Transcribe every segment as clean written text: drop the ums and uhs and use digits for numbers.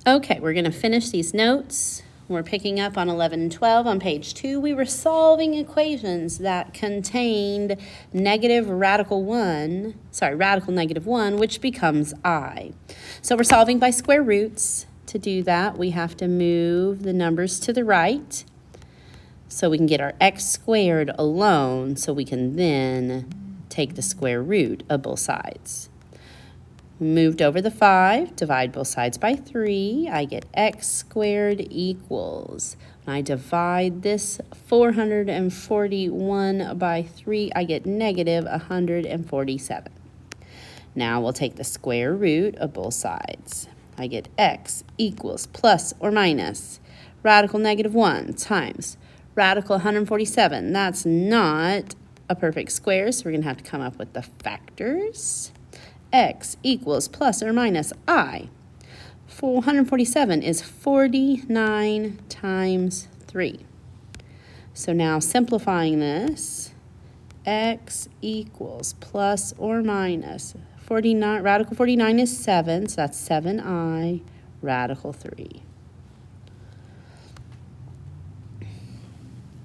Okay, we're going to finish these notes. We're picking up on 11 and 12 on page 2. We were solving equations that contained radical negative 1, which becomes I. So we're solving by square roots. To do that, we have to move the numbers to the right so we can get our x squared alone, so we can then take the square root of both sides. Moved over the 5, divide both sides by 3. I get x squared equals. When I divide this 441 by 3, I get negative 147. Now we'll take the square root of both sides. I get x equals plus or minus radical negative 1 times radical 147. That's not a perfect square, so we're going to have to come up with the factors. X equals plus or minus I. 147 is 49 times 3. So now simplifying this, x equals plus or minus 49. Radical 49 is 7, so that's 7i radical 3.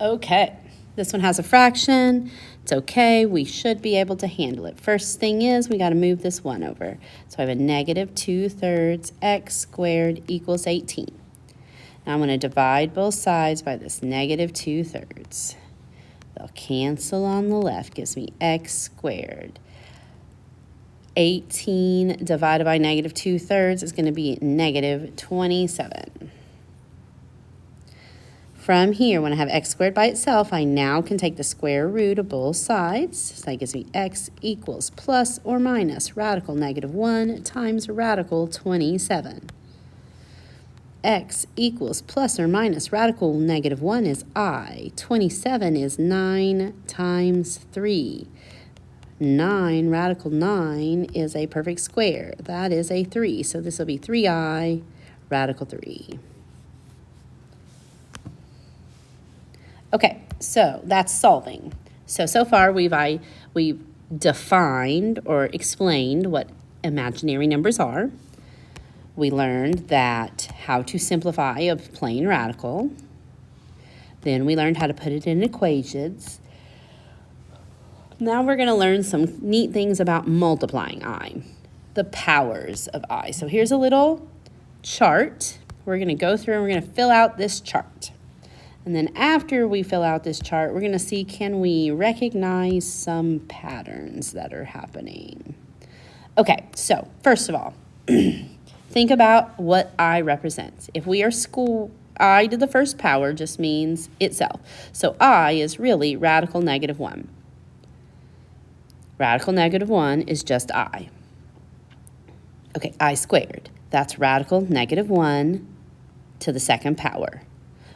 Okay, this one has a fraction. It's okay, we should be able to handle it. First thing is we got to move this 1 over. So I have a negative 2/3 x squared equals 18. Now I'm going to divide both sides by this negative 2/3. They'll cancel on the left, gives me x squared. 18 divided by negative 2/3 is going to be negative 27. From here, when I have x squared by itself, I now can take the square root of both sides. So that gives me x equals plus or minus radical negative 1 times radical 27. X equals plus or minus radical negative 1 is I. 27 is 9 times 3. 9, radical 9 is a perfect square. That is a 3. So this will be 3i radical 3. Okay, so that's solving. So far we've defined or explained what imaginary numbers are. We learned that how to simplify a plain radical. Then we learned how to put it in equations. Now we're going to learn some neat things about multiplying I, the powers of I. So here's a little chart. We're going to go through and we're going to fill out this chart. And then after we fill out this chart, we're going to see, can we recognize some patterns that are happening? Okay, so first of all, think about what I represents. If we are I to the first power just means itself. So I is really radical negative 1. Radical negative 1 is just I. Okay, I squared. That's radical negative 1 to the second power.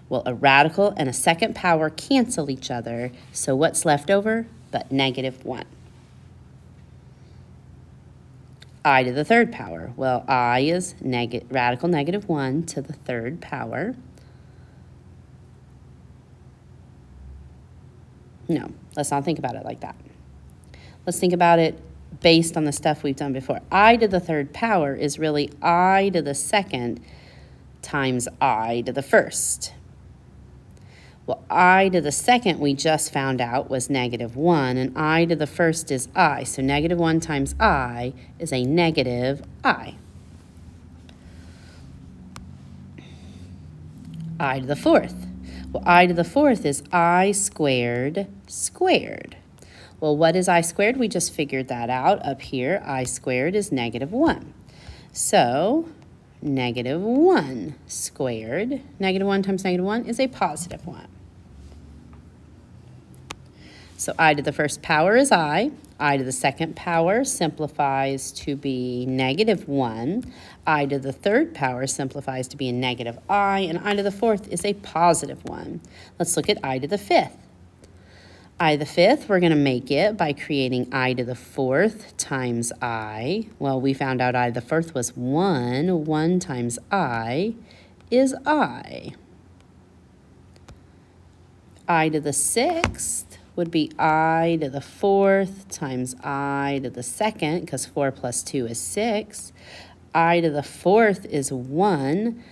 Well, a radical and a second power cancel each other, so what's left over but negative 1? I to the third power. Well, I is radical negative 1 to the third power. No, let's not think about it like that. Let's think about it based on the stuff we've done before. I to the third power is really I to the second times I to the first. Well, I to the second we just found out was negative 1, and I to the first is I. So negative 1 times I is a negative I. I to the fourth. Well, I to the fourth is I squared squared. Well, what is I squared? We just figured that out up here. I squared is negative 1. So negative 1 squared. Negative 1 times negative 1 is a positive 1. So I to the first power is I. I to the second power simplifies to be negative 1. I to the third power simplifies to be a negative I. And I to the fourth is a positive 1. Let's look at I to the fifth. I to the fifth, we're going to make it by creating I to the fourth times I. Well, we found out I to the fourth was 1. 1 times I is I. I to the sixth would be I to the fourth times I to the second, because 4 plus 2 is 6. I to the fourth is 1.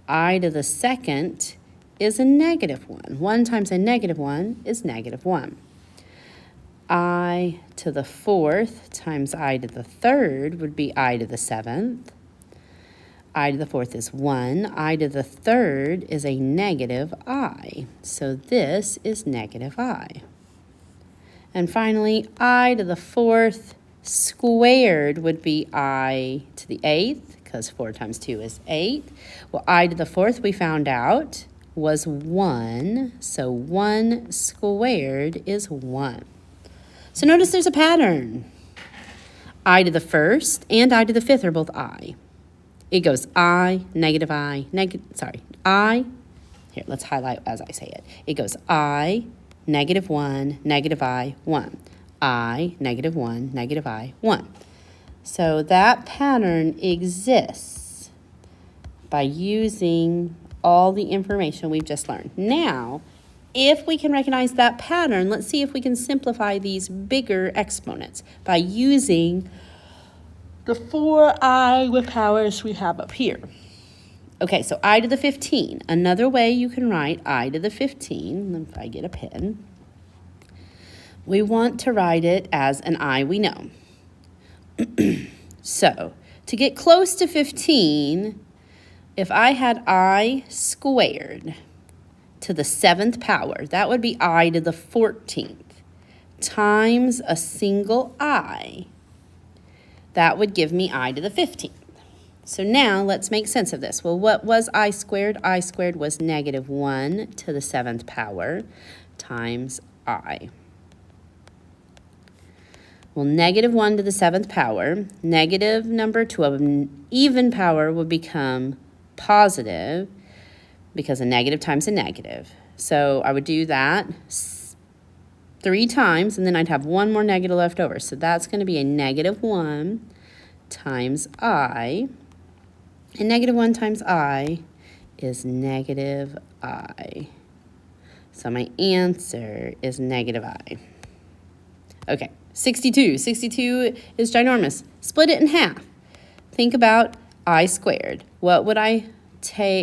I to the second is a negative 1. 1 times a negative 1 is negative 1. I to the fourth times I to the third would be I to the seventh. I to the fourth is 1. I to the third is a negative I. So this is negative I. And finally, I to the fourth squared would be I to the eighth, because 4 times 2 is 8. Well, I to the fourth we found out was 1. So 1 squared is 1. So notice there's a pattern. I to the first and I to the fifth are both I. It goes I, negative I, I. Here, let's highlight as I say it. It goes I, negative 1, negative I, 1. I, negative 1, negative I, 1. So that pattern exists by using all the information we've just learned. Now, if we can recognize that pattern, let's see if we can simplify these bigger exponents by using the 4i with powers we have up here. Okay, so I to the 15. Another way you can write I to the 15, if I get a pen, we want to write it as an I we know. So, to get close to 15, if I had I squared to the 7th power, that would be I to the 14th, times a single I. That would give me I to the 15th. So now let's make sense of this. Well, what was I squared? I squared was negative 1 to the 7th power times I. Well, negative 1 to the 7th power, negative number to an even power would become positive because a negative times a negative. So I would do that 3 times, and then I'd have one more negative left over. So that's going to be a negative 1 times I. And negative 1 times I is negative I. So my answer is negative I. Okay, 62. 62 is ginormous. Split it in half. Think about I squared. What would I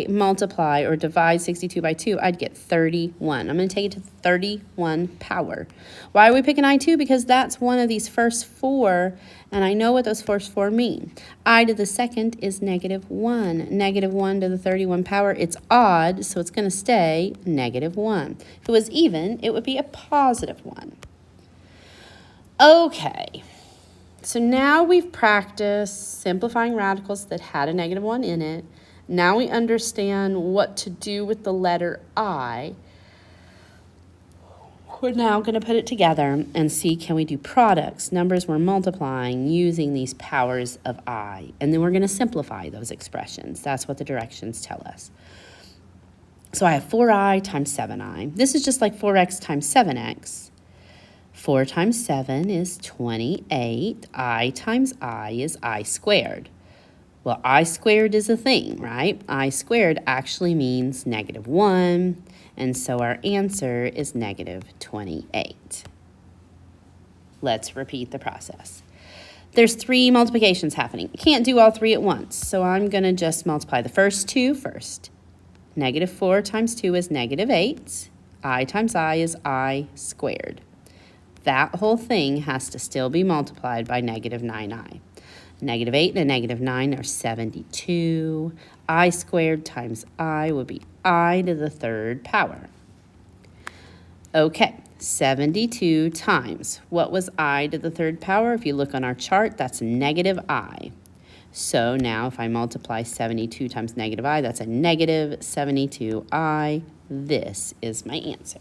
multiply or divide 62 by 2? I'd get 31. I'm going to take it to the 31 power. Why are we picking I2? Because that's one of these first 4, and I know what those first 4 mean. I to the second is negative 1. Negative 1 to the 31 power. It's odd, so it's going to stay negative 1. If it was even, it would be a positive 1. Okay, so now we've practiced simplifying radicals that had a negative 1 in it. Now we understand what to do with the letter I. We're now going to put it together and see, can we do products, numbers we're multiplying using these powers of I. And then we're going to simplify those expressions. That's what the directions tell us. So I have 4i times 7i. This is just like 4x times 7x. 4 times 7 is 28. I times I is I squared. Well, I squared is a thing, right? I squared actually means negative 1, and so our answer is negative 28. Let's repeat the process. There's 3 multiplications happening. I can't do all 3 at once, so I'm going to just multiply the first 2 first. Negative 4 times 2 is negative 8. I times I is I squared. That whole thing has to still be multiplied by negative 9i. Negative 8 and negative 9 are 72. I squared times I would be I to the 3rd power. Okay, 72 times. What was I to the 3rd power? If you look on our chart, that's negative I. So now if I multiply 72 times negative I, that's a negative 72i. This is my answer.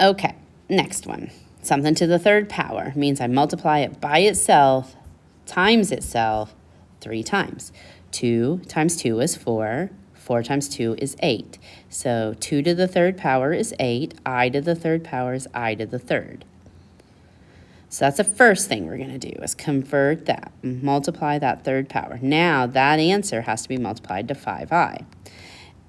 Okay, next one. Something to the 3rd power means I multiply it by itself times itself 3 times. 2 times 2 is 4. 4 times 2 is 8. So 2 to the 3rd power is 8. I to the 3rd power is I to the 3rd. So that's the first thing we're going to do is convert that, multiply that 3rd power. Now that answer has to be multiplied to 5i.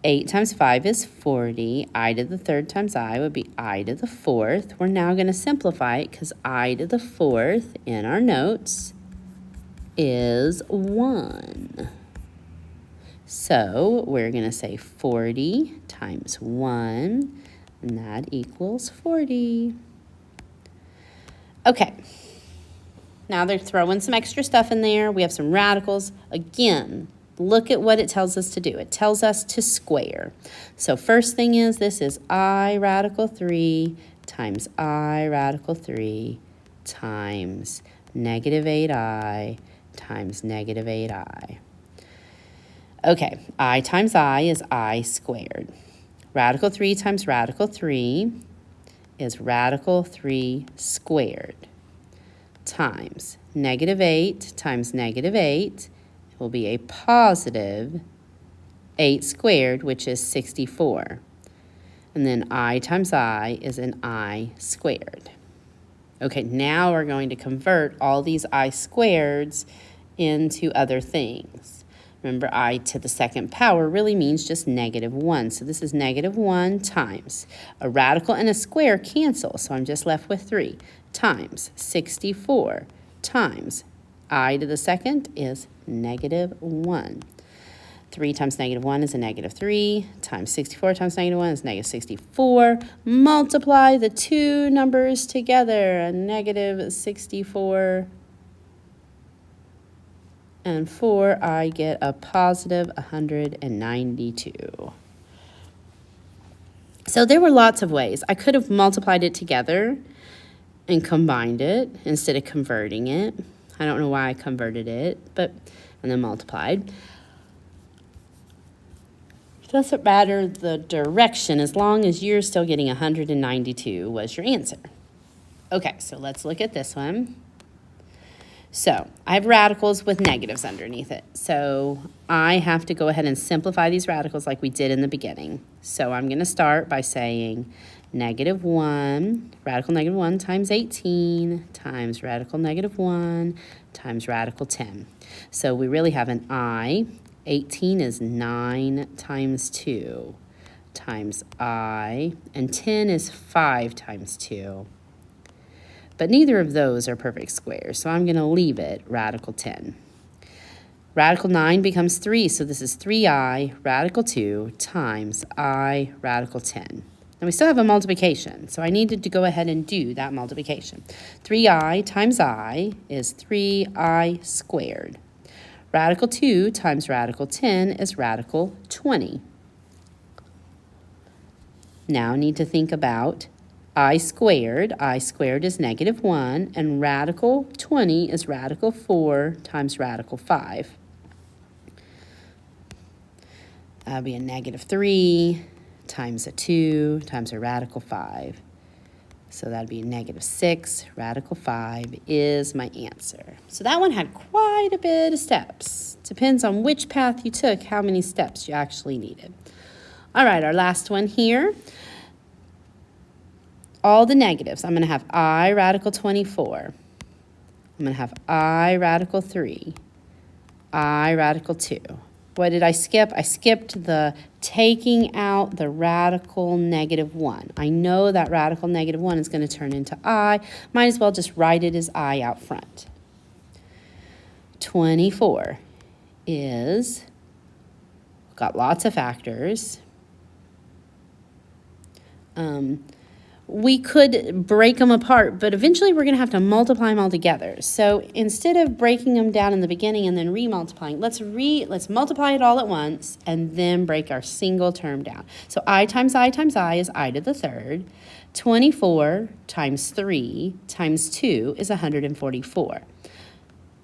8 times 5 is 40. I to the 3rd times I would be I to the 4th. We're now going to simplify it because I to the 4th in our notes is 1. So we're going to say 40 times 1, and that equals 40. Okay, now they're throwing some extra stuff in there. We have some radicals. Again, look at what it tells us to do. It tells us to square. So first thing is, this is I radical 3 times I radical 3 times negative 8I times negative 8I. Okay, I times I is I squared. Radical 3 times radical 3 is radical 3 squared times negative 8 times negative 8 will be a positive 8 squared, which is 64. And then I times I is an I squared. Okay, now we're going to convert all these I squareds into other things. Remember, I to the second power really means just negative 1. So this is negative 1 times. A radical and a square cancel, so I'm just left with 3 times 64 times I to the second is negative 1. 3 times negative 1 is a negative 3, times 64 times negative 1 is negative 64. Multiply the two numbers together, a negative 64 and 4, I get a positive 192. So there were lots of ways. I could have multiplied it together and combined it instead of converting it. I don't know why I converted it, and then multiplied. It doesn't matter the direction as long as you're still getting 192 was your answer. Okay, so let's look at this one. So I have radicals with negatives underneath it. So I have to go ahead and simplify these radicals like we did in the beginning. So I'm going to start by saying negative 1, radical negative 1 times 18 times radical negative 1 times radical 10. So we really have an I. 18 is 9 times 2 times I, and 10 is 5 times 2. But neither of those are perfect squares, so I'm going to leave it radical 10. Radical 9 becomes 3, so this is 3I radical 2 times I radical 10. Now we still have a multiplication, so I needed to go ahead and do that multiplication. 3I times I is 3I squared. Radical 2 times radical 10 is radical 20. Now I need to think about I squared is negative 1, and radical 20 is radical 4 times radical 5. That would be a negative 3 times a 2 times a radical 5. So that would be negative 6. Radical 5 is my answer. So that one had quite a bit of steps. Depends on which path you took, how many steps you actually needed. All right, our last one here. All the negatives. I'm going to have I radical 24. I'm going to have I radical 3. I radical 2. What did I skip? I skipped the taking out the radical negative 1. I know that radical negative 1 is going to turn into I. Might as well just write it as I out front. 24 is, got lots of factors. We could break them apart, but eventually we're going to have to multiply them all together. So instead of breaking them down in the beginning and then remultiplying, let's multiply it all at once and then break our single term down. So I times I times I is I to the third. 24 times 3 times 2 is 144.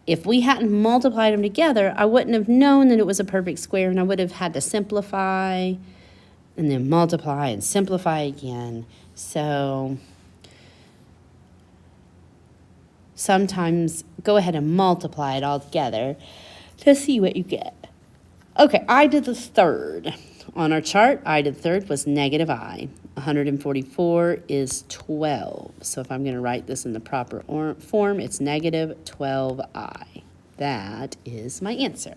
If we hadn't multiplied them together, I wouldn't have known that it was a perfect square, and I would have had to simplify and then multiply and simplify again. So sometimes go ahead and multiply it all together to see what you get. Okay, I to the third. On our chart, I to the third was negative I. 144 is 12. So if I'm going to write this in the proper form, it's negative 12I. That is my answer.